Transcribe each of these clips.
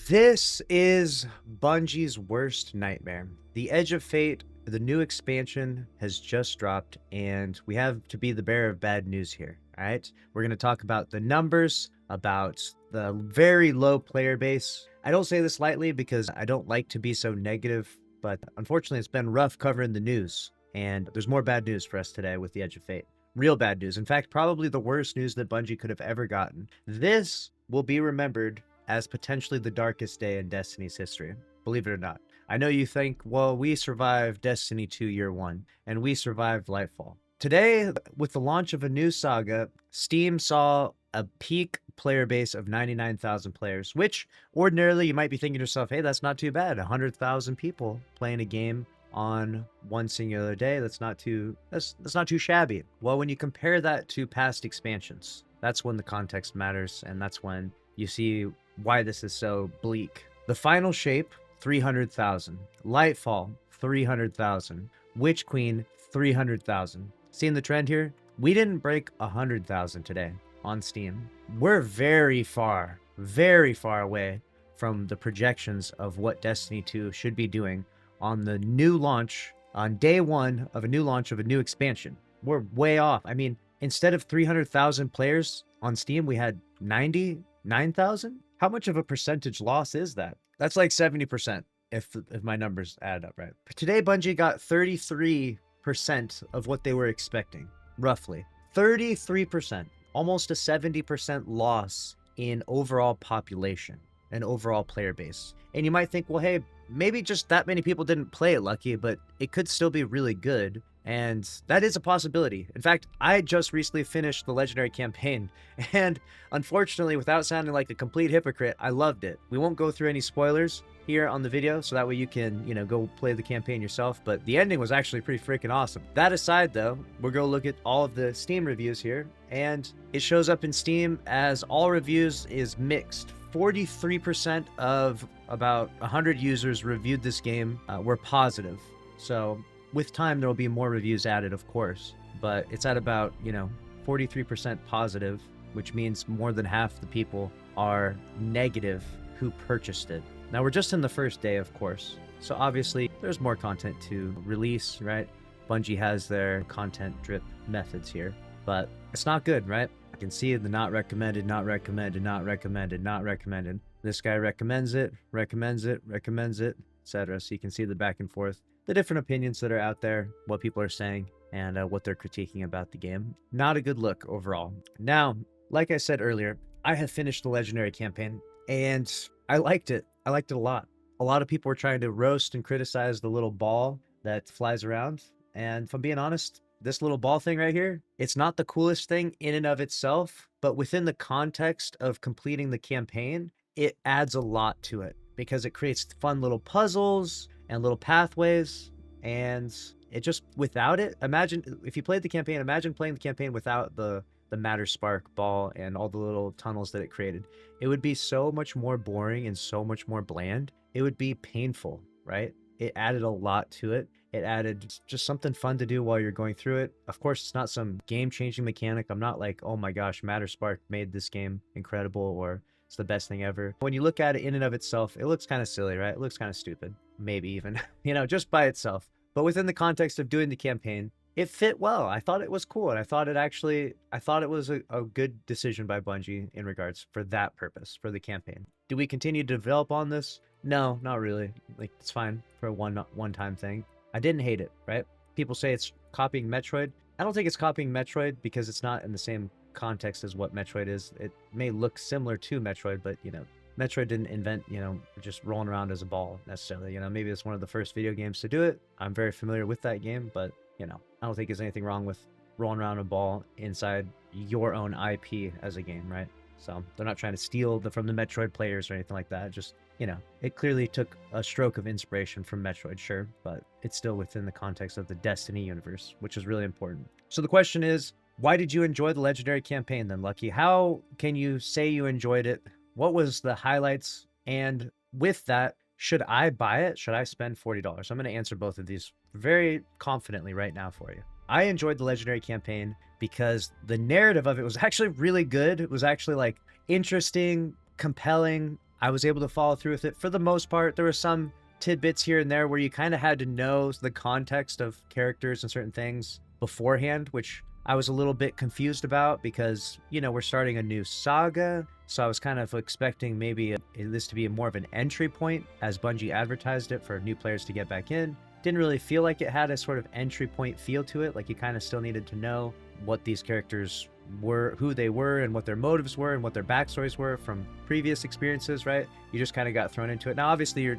This is Bungie's worst nightmare. The Edge of Fate, the new expansion, has just dropped, and we have to be the bearer of bad news here. All right, we're going to talk about the numbers, about the very low player base. I don't say this lightly because I don't like to be so negative, but unfortunately, it's been rough covering the news, and there's more bad news for us today with the Edge of Fate. Real bad news. In fact, probably the worst news that Bungie could have ever gotten. This will be remembered as potentially the darkest day in Destiny's history, believe it or not. I know you think, well, we survived Destiny 2 Year 1, and we survived Lightfall. Today, with the launch of a new saga, Steam saw a peak player base of 99,000 players, which ordinarily you might be thinking to yourself, hey, that's not too bad. 100,000 people playing a game on one singular day. That's not too shabby. Well, when you compare that to past expansions, that's when the context matters, and that's when you see why this is so bleak. The Final Shape, 300,000. Lightfall, 300,000. Witch Queen, 300,000. Seeing the trend here? We didn't break 100,000 today on Steam. We're very far away from the projections of what Destiny 2 should be doing on the new launch, on day one of a new launch of a new expansion. We're way off. I mean, instead of 300,000 players on Steam, we had 99,000? How much of a percentage loss is that? That's like 70% if my numbers add up right. But today, Bungie got 33% of what they were expecting, roughly. 33%, almost a 70% loss in overall population and overall player base. And you might think, well, hey, maybe just that many people didn't play it, Lucky, but it could still be really good. And that is a possibility. In fact, I just recently finished the Legendary campaign, and unfortunately, without sounding like a complete hypocrite, I loved it. We won't go through any spoilers here on the video, so that way you can, go play the campaign yourself, but the ending was actually pretty freaking awesome. That aside, though, we're going to look at all of the Steam reviews here, and it shows up in Steam as all reviews is mixed. 43% of about 100 users reviewed this game were positive. So with time, there will be more reviews added, of course, but it's at about, 43% positive, which means more than half the people are negative who purchased it. Now, we're just in the first day, of course, so obviously there's more content to release, right? Bungie has their content drip methods here, but it's not good, right? I can see the not recommended, not recommended, not recommended, not recommended. This guy recommends it, etc. So you can see the back and forth, the different opinions that are out there, what people are saying, and what they're critiquing about the game. Not a good look overall. Now, like I said earlier, I have finished the Legendary campaign, and I liked it. I liked it a lot. A lot of people were trying to roast and criticize the little ball that flies around, and if I'm being honest, this little ball thing right here, it's not the coolest thing in and of itself, but within the context of completing the campaign, it adds a lot to it because it creates fun little puzzles and little pathways, and it just, without it, imagine if you played the campaign, imagine playing the campaign without the Matter Spark ball and all the little tunnels that it created. It would be so much more boring and so much more bland. It would be painful, right? It added a lot to it. It added just something fun to do while you're going through it. Of course, it's not some game-changing mechanic. I'm not like, oh my gosh, Matter Spark made this game incredible, or it's the best thing ever. When you look at it in and of itself, it looks kind of silly, right? It looks kind of stupid, maybe even, just by itself. But within the context of doing the campaign, it fit well. I thought it was cool, and I thought it was a good decision by Bungie in regards for that purpose, for the campaign. Do we continue to develop on this? No, not really. Like, it's fine for a one-time thing. I didn't hate it, right? People say it's copying Metroid. I don't think it's copying Metroid because it's not in the same context as what Metroid is. It may look similar to Metroid, but, Metroid didn't invent, just rolling around as a ball necessarily. Maybe it's one of the first video games to do it. I'm very familiar with that game, but, I don't think there's anything wrong with rolling around a ball inside your own IP as a game, right? So they're not trying to steal from the Metroid players or anything like that. Just, it clearly took a stroke of inspiration from Metroid, sure, but it's still within the context of the Destiny universe, which is really important. So the question is, why did you enjoy the Legendary campaign then, Lucky? How can you say you enjoyed it? What was the highlights? And with that, should I buy it? Should I spend $40? I'm going to answer both of these very confidently right now for you. I enjoyed the Legendary campaign because the narrative of it was actually really good. It was actually like interesting, compelling. I was able to follow through with it for the most part. There were some tidbits here and there where you kind of had to know the context of characters and certain things beforehand, which I was a little bit confused about because, you know, we're starting a new saga. So I was kind of expecting maybe this to be more of an entry point as Bungie advertised it for new players to get back in. Didn't really feel like it had a sort of entry point feel to it. Like you kind of still needed to know what these characters were, who they were, and what their motives were, and what their backstories were from previous experiences, right? You just kind of got thrown into it. Now, obviously,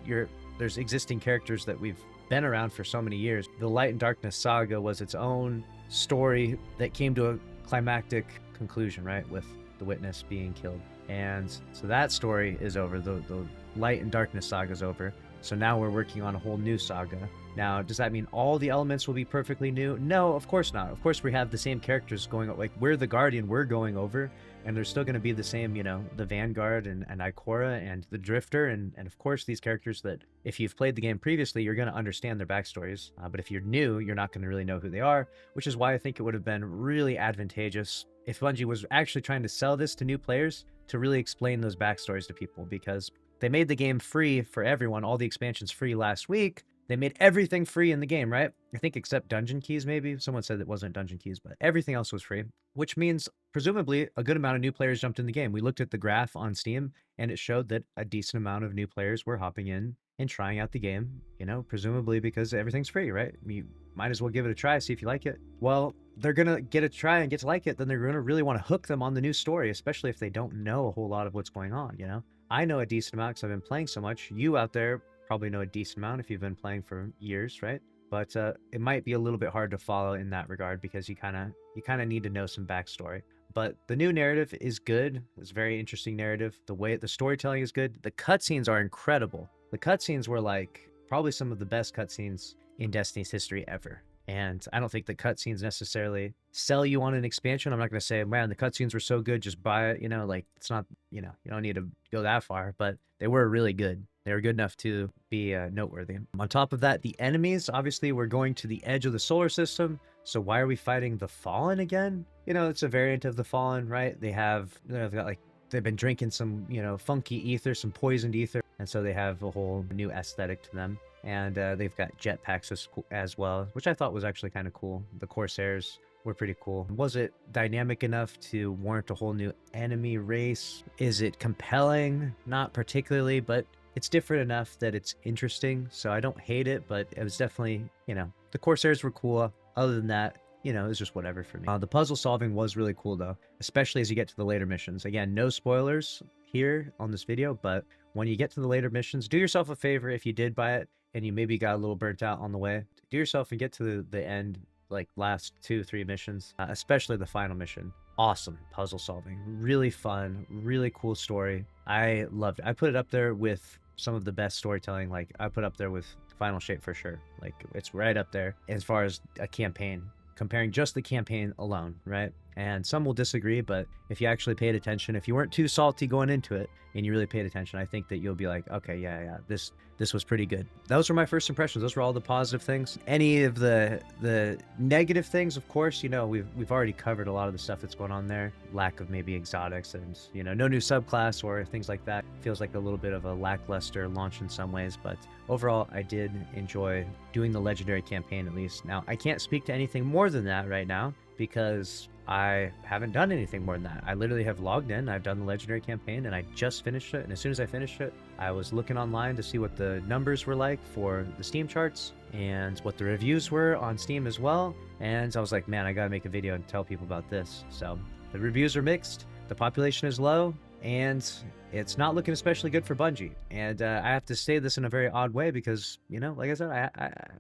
there's existing characters that we've been around for so many years. The Light and Darkness saga was its own story that came to a climactic conclusion, right? With the Witness being killed. And so that story is over. The Light and Darkness saga is over. So now we're working on a whole new saga. Now, does that mean all the elements will be perfectly new? No, of course not. Of course, we have the same characters going, like, we're the Guardian, we're going over, and there's still going to be the same, you know, the Vanguard and Ikora and the Drifter, and of course, these characters that, if you've played the game previously, you're going to understand their backstories. But if you're new, you're not going to really know who they are, which is why I think it would have been really advantageous if Bungie was actually trying to sell this to new players to really explain those backstories to people, because they made the game free for everyone, all the expansions free last week. They made everything free in the game, right? I think except dungeon keys, maybe. Someone said it wasn't dungeon keys, but everything else was free, which means presumably a good amount of new players jumped in the game. We looked at the graph on Steam and it showed that a decent amount of new players were hopping in and trying out the game, you know, presumably because everything's free, right? You might as well give it a try, see if you like it. Well, they're going to get a try and get to like it, then they're going to really want to hook them on the new story, especially if they don't know a whole lot of what's going on, you know? I know a decent amount because I've been playing so much. You out there probably know a decent amount if you've been playing for years, right? But it might be a little bit hard to follow in that regard because you kind of need to know some backstory. But the new narrative is good. It's a very interesting narrative. The way the storytelling is good. The cutscenes are incredible. The cutscenes were like probably some of the best cutscenes in Destiny's history ever. And I don't think the cutscenes necessarily sell you on an expansion. I'm not going to say, man, the cutscenes were so good, just buy it. You know, like it's not, you know, you don't need to go that far, but they were really good. They were good enough to be noteworthy. On top of that, the enemies, obviously, we're going to the edge of the solar system. So why are we fighting the Fallen again? You know, it's a variant of the Fallen, right? They've got like, they've been drinking some, you know, funky ether, some poisoned ether. And so they have a whole new aesthetic to them. And they've got jetpacks as well, which I thought was actually kind of cool. The Corsairs were pretty cool. Was it dynamic enough to warrant a whole new enemy race? Is it compelling? Not particularly, but it's different enough that it's interesting. So I don't hate it, but it was definitely, you know, the Corsairs were cool. Other than that, you know, it was just whatever for me. The puzzle solving was really cool though, especially as you get to the later missions. Again, no spoilers here on this video, but when you get to the later missions, do yourself a favor if you did buy it and you maybe got a little burnt out on the way. Do yourself and get to the end, like last 2-3 missions, especially the final mission. Awesome puzzle solving, really fun, really cool story. I loved it. I put it up there with some of the best storytelling. Like I put up there with Final Shape for sure. Like it's right up there as far as a campaign, comparing just the campaign alone, right? And some will disagree, but if you actually paid attention, if you weren't too salty going into it and you really paid attention, I think that you'll be like, okay, yeah, this was pretty good. Those were my first impressions. Those were all the positive things. Any of the negative things, of course, you know, we've already covered a lot of the stuff that's going on there. Lack of maybe exotics and, you know, no new subclass or things like that. Feels like a little bit of a lackluster launch in some ways, but overall, I did enjoy doing the legendary campaign at least. Now, I can't speak to anything more than that right now because I haven't done anything more than that. I literally have logged in, I've done the legendary campaign, and I just finished it. And as soon as I finished it, I was looking online to see what the numbers were like for the Steam charts and what the reviews were on Steam as well. And I was like, man, I gotta make a video and tell people about this. So the reviews are mixed, the population is low, and it's not looking especially good for Bungie. And I have to say this in a very odd way because, you know, like I said,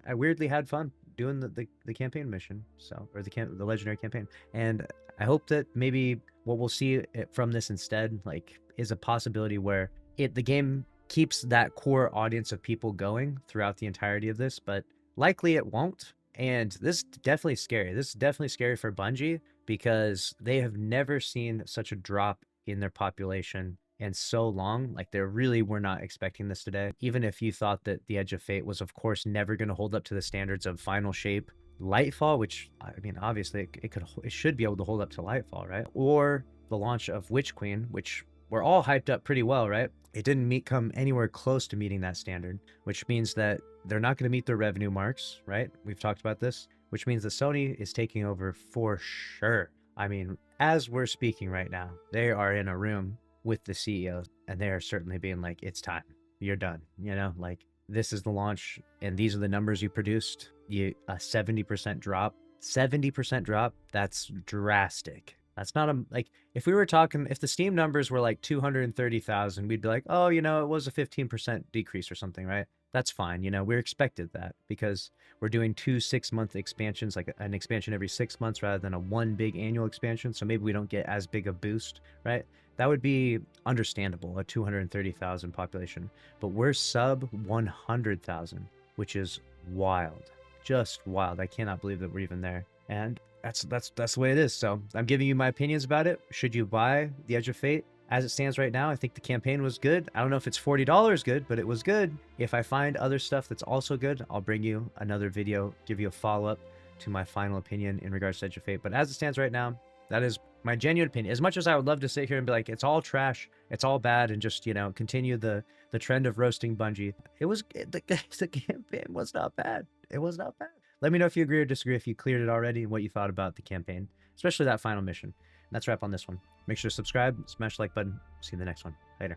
I weirdly had fun doing the campaign mission, so, or the legendary campaign. And I hope that maybe what we'll see from this instead, like, is a possibility where the game keeps that core audience of people going throughout the entirety of this, but likely it won't. And this is definitely scary. This is definitely scary for Bungie because they have never seen such a drop in their population in so long. Like, they really were not expecting this today. Even if you thought that the Edge of Fate was, of course, never going to hold up to the standards of Final Shape, Lightfall, which, I mean, obviously it should be able to hold up to Lightfall, right? Or the launch of Witch Queen, which we're all hyped up pretty well, right? It didn't come anywhere close to meeting that standard, which means that they're not going to meet their revenue marks, right? We've talked about this, which means that Sony is taking over for sure. I mean, as we're speaking right now, they are in a room with the CEO and they are certainly being like, it's time. You're done. You know, like this is the launch and these are the numbers you produced. A 70% drop. 70% drop, that's drastic. That's not like if we were talking, if the Steam numbers were like 230,000, we'd be like, oh, you know, it was a 15% decrease or something, right? That's fine. You know, we expected that because we're doing 2 6-month expansions, like an expansion every 6 months rather than a one big annual expansion. So maybe we don't get as big a boost, right? That would be understandable, a 230,000 population. But we're sub 100,000, which is wild. Just wild. I cannot believe that we're even there. And that's the way it is. So I'm giving you my opinions about it. Should you buy The Edge of Fate? As it stands right now, I think the campaign was good. I don't know if it's $40 good, but it was good. If I find other stuff that's also good, I'll bring you another video, give you a follow-up to my final opinion in regards to Edge of Fate. But as it stands right now, that is my genuine opinion. As much as I would love to sit here and be like, it's all trash, it's all bad, and just, you know, continue the trend of roasting Bungie, the campaign was not bad. It was not bad. Let me know if you agree or disagree, if you cleared it already, and what you thought about the campaign, especially that final mission. And that's a wrap on this one. Make sure to subscribe, smash the like button. See you in the next one. Later.